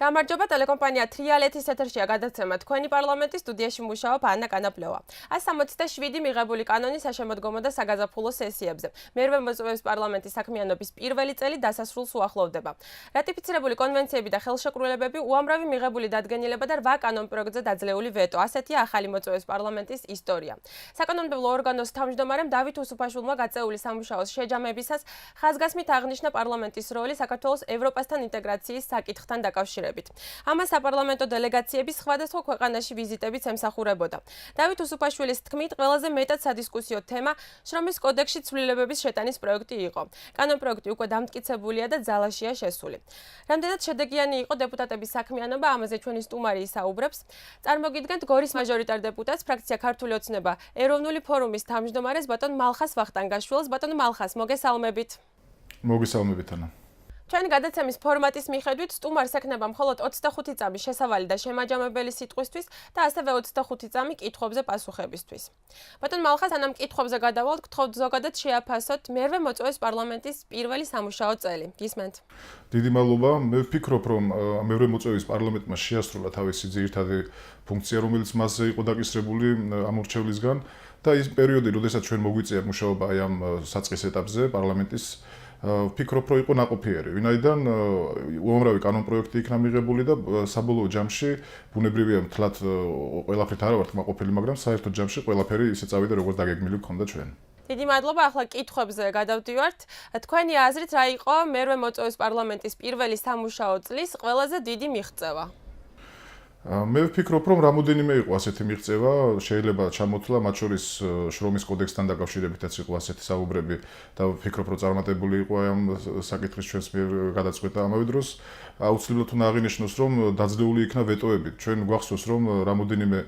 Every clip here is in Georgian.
გამარჯობა, ტელეკომპანია თრიალეთის ეთერშია გადაცემა თქვენი პარლამენტის სტუდიაში მუშაობ ანა კანაპლევა. 167 მიღებული კანონი საშემოდგომო და საგაზაფხულო სესიებზე. მერვე მოწვევის პარლამენტის საქმიანობის პირველი წელი დასასრულს უახლოვდება. რატიფიცირებული კონვენციები და ხელშეკრულებები, უამრავი მიღებული დადგენილება და 8 კანონპროექტზე დაძლეული ვეტო. ასეთია ახალი მოწვევის პარლამენტის ისტორია. საკანონმდებლო ორგანოს თავმჯდომარემ დავით უსუფაშვილმა გაწეული სამუშაოს შეჯამებისას ხაზგასმით აღნიშნა პარლამენტის როლი საქართველოს ევროპასთან ინტეგრაციის საკითხთან დაკავშირებით. ამას საპარლამენტო დელეგაციების სხვადასხვა ქვეყანაში ვიზიტებიც ემსახურებოდა. დავით უსუფაშვილის თქმით, ყველაზე მეტად სადისკუსიო თემა შრომის კოდექსში ცვლილებების შეტანის პროექტი იყო. კანონპროექტი უკვე დამტკიცებულია და ძალაშია შესული. რამდენად შედეგიანი იყო დეპუტატების საქმიანობა, ამაზე ჩვენი სტუმარი ისაუბრებს. წარმოგიდგენთ გორის მაჟორიტარ დეპუტატს, ფრაქცია ქართული ოცნება ეროვნული ფორუმის თავმჯდომარეს ბატონ მალხას ვახტანგაშვილს. ბატონ მალხას, მოგესალმებით. მოგესალმებით ანა. ჩვენი გადაცემის ფორმატის მიხედვით სტუმარს ექნება მხოლოდ 25 წამი შესავალი და შემაჯამებელი სიტყვისთვის და ასევე 25 წამი კითხვებზე პასუხებისთვის. ბატონ მალხას, ანამ კითხვებზე გადავალთ, გთხოვთ ზოგადად შეაფასოთ მერვე მოწვევის პარლამენტის პირველი სამუშაო წელი. გისმენთ. დიდი მადლობა. მე ვფიქრობ, რომ მერვე მოწვევის პარლამენტმა შეასრულა თავისი ძირითადი ფუნქცია, რომელიც მასზე იყო დაკისრებული ამორჩევლისგან და ის პერიოდი, როდესაც ჩვენ მოგვიწია მუშაობა აი ამ საწყის ეტაპზე პარლამენტის ვფიქრობ, რომ იყო ნაყოფიერი. ვინაიდან უამრავი კანონპროექტი იქნა მიღებული და საბოლოო ჯამში ბუნებრივია მთლად ყველაფრით არა ვარ კმაყოფილი, მაგრამ საერთოდ ჯამში ყველაფერი ისე წავიდა, როგორც დაგეგმილი გქონდა ჩვენ. დიდი მადლობა. ახლა კითხვებზე გადავდივართ. თქვენი აზრით რა იყო მერვე მოწვევის პარლამენტის პირველი სამუშაო წლის ყველაზე დიდი მიღწევა? მე ვფიქრობ, რომ რამოდენიმე იყო ასეთი მიღწევა, შეიძლება ჩამოთვლა, მათ შორის შრომის კოდექსთან დაკავშირებითაც იყო ასეთი საუბრები და ვფიქრობ, რომ წარმატებული იყო ამ საკითხის ჩვენს მიერ გადაწყვეტა. ამავე დროს აუცილებლად უნდა აღინიშნოს, რომ დაძლეული იქნა ვეტოები. ჩვენ გვახსოვს, რომ რამოდენიმე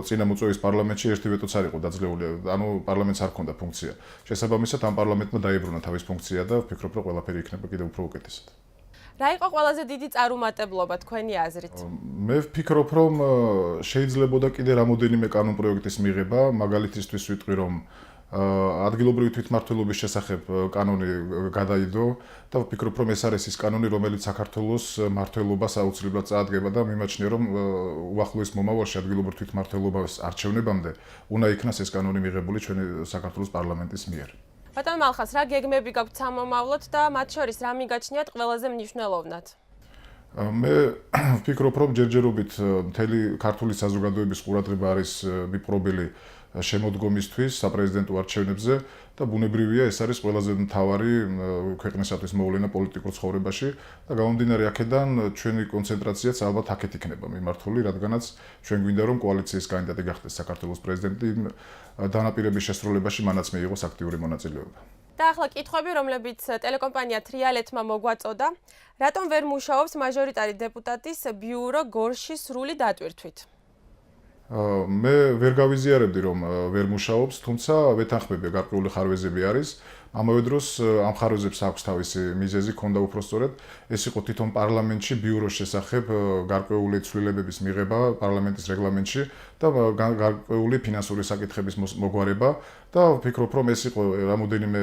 წინა მოწვევის პარლამენტში ერთი ვეტოც არ იყო დაძლეული, ანუ პარლამენტს არ ჰქონდა ფუნქცია. შესაბამისად, ამ პარლამენტმა დაიბრუნა თავის ფუნქცია და ვფიქრობ, რომ ყველაფერი იქნება კიდევ უფრო უკეთესად. რა იყო ყველაზე დიდი წარუმატებლობა თქვენი აზრით? მე ვფიქრობ, რომ შეიძლებოდა კიდე რამოდენიმე კანონპროექტის მიღება, მაგალითისთვის ვიტყვი, რომ ადგილობრივი თვითმმართველობის შესახებ კანონი გადაიდო და ვფიქრობ, რომ ეს არის ის კანონი, რომელიც საქართველოს მმართველობას აუცილებლად წაადგება და მიმაჩნია, რომ უახლოეს მომავალში ადგილობრივ თვითმმართველობას არჩევნებამდე უნდა იქნას ეს კანონი მიღებული ჩვენი საქართველოს პარლამენტის მიერ. ბატონ მალხას, რა გეგმები გაქვთ სამომავლოდ და მათ შორის რა მიგაჩნიათ ყველაზე მნიშვნელოვნად? მე ვფიქრობ, რომ ჯერჯერობით მთელი ქართული საზოგადოების ყურადღება არის მიპყრობილი შემოდგომისთვის საპრეზიდენტო არჩევნებზე და ბუნებრივია ეს არის ყველაზე მთავარი ქვეყნისათვის მოვლენა პოლიტიკურ ცხოვრებაში და გამომდინარე აქედან ჩვენი კონცენტრაციაც ალბათ აქეთ იქნება მიმართული, რადგანაც ჩვენ გვინდა რომ კოალიციის კანდიდატი გახდეს საქართველოს პრეზიდენტი, დანაპირების შესრულებაში მანაც მიიღოს აქტიური მონაწილეობა. და ახლა კითხვები, რომლებიც ტელეკომპანია თრიალეთმა მოგვაწოდა, რატომ ვერ მუშაობს მაჟორიტარი დეპუტატის ბიურო გორში სრული დატვირთვით? მე ვერ გავიზიარებდი, რომ ვერ მუშაობს, თუმცა ვეთანხმები, გარკვეული ხარვეზები არის. ამავე დროს ამ ხარვეზებს აქვს თავისი მიზეზი, ქონდა უпростоრად, ეს იყო თვითონ პარლამენტში ბიუროს შესახებ გარკვეული ცვლილებების მიღება პარლამენტის რეგლამენტში და გარკვეული ფინანსური საკითხების მოგვარება და ვფიქრობ, რომ ეს იყო რამოდენიმე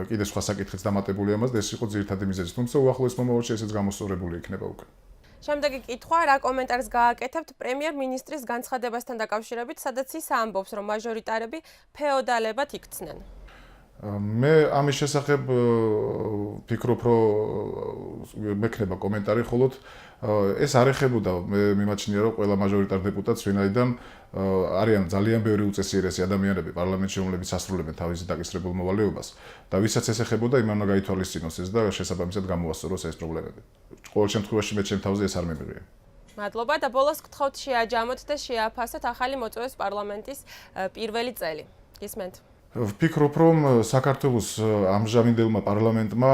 კიდე სხვა საკითხიც დამატებული ამას და ეს იყო ძირითადი მიზეზი, თუმცა უახლოეს მომავალში ესეც გამოსწორებული იქნება უკვე. შემდეგი კითხვა, რა კომენტარს გააკეთებთ პრემიერ-მინისტრის განცხადებასთან დაკავშირებით, სადაც ის ამბობს, რომ მაჟორიტარები ფეოდალებად იქცნენ? მე ამის შესახებ ვფიქრობ, რომ მექნება კომენტარი, ხოლო ეს არ ეხებოდა, მე მიმაჩნია, რომ ყველა მაჟორიტარ დეპუტატს, ვინაიდან არიან ძალიან ბევრი უწესიერესი ადამიანები პარლამენტში, რომლებიც ასრულებენ თავის დაკისრებულ მოვალეობას და ვისაც ეს ეხებოდა, იმან უნდა გაითვალისწინოს ეს და შესაბამისად გამოასწოროს ეს პრობლემები. ყოველ შემთხვევაში მე ჩემ თავზე ეს არ მემიღია. მადლობა და ბოლოს გთხოვთ შეაჯამოთ და შეაფასოთ ახალი მოწვევის პარლამენტის პირველი წელი. გისმენთ. ვფიქრობ, რომ საქართველოს ამჟამინდელმა პარლამენტმა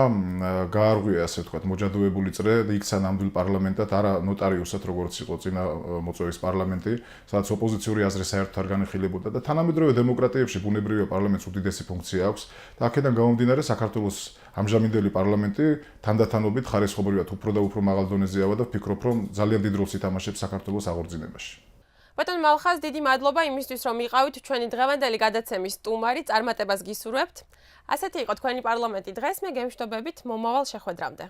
გაარღვია, ასე ვთქვათ, მოჯადოებული წრე და იქცა ნამდვილ პარლამენტად, არა ნოტარიუსად, როგორც იყო წინა მოწვევის პარლამენტი, სადაც ოპოზიციური აზრი საერთოდ არ განიხილებოდა და თანამედროვე დემოკრატიებში ბუნებრივია პარლამენტს უდიდესი ფუნქცია აქვს და აქედან გამომდინარე საქართველოს ამჟამინდელი პარლამენტი თანდათანობით ხარისხობრივად უფრო და უფრო მაღალ დონეზე ავა და ვფიქრობ, რომ ძალიან დიდ როლს ითამაშებს საქართველოს აღორძინებაში. ბატონ მალხას, დიდი მადლობა იმისთვის, რომ იყავით ჩვენი დღევანდელი გადაცემის სტუმარი, წარმატებას გისურვებთ. ასეთი იყო თქვენი პარლამენტი დღეს, მე გემშვიდობებით მომავალ შეხვედრამდე.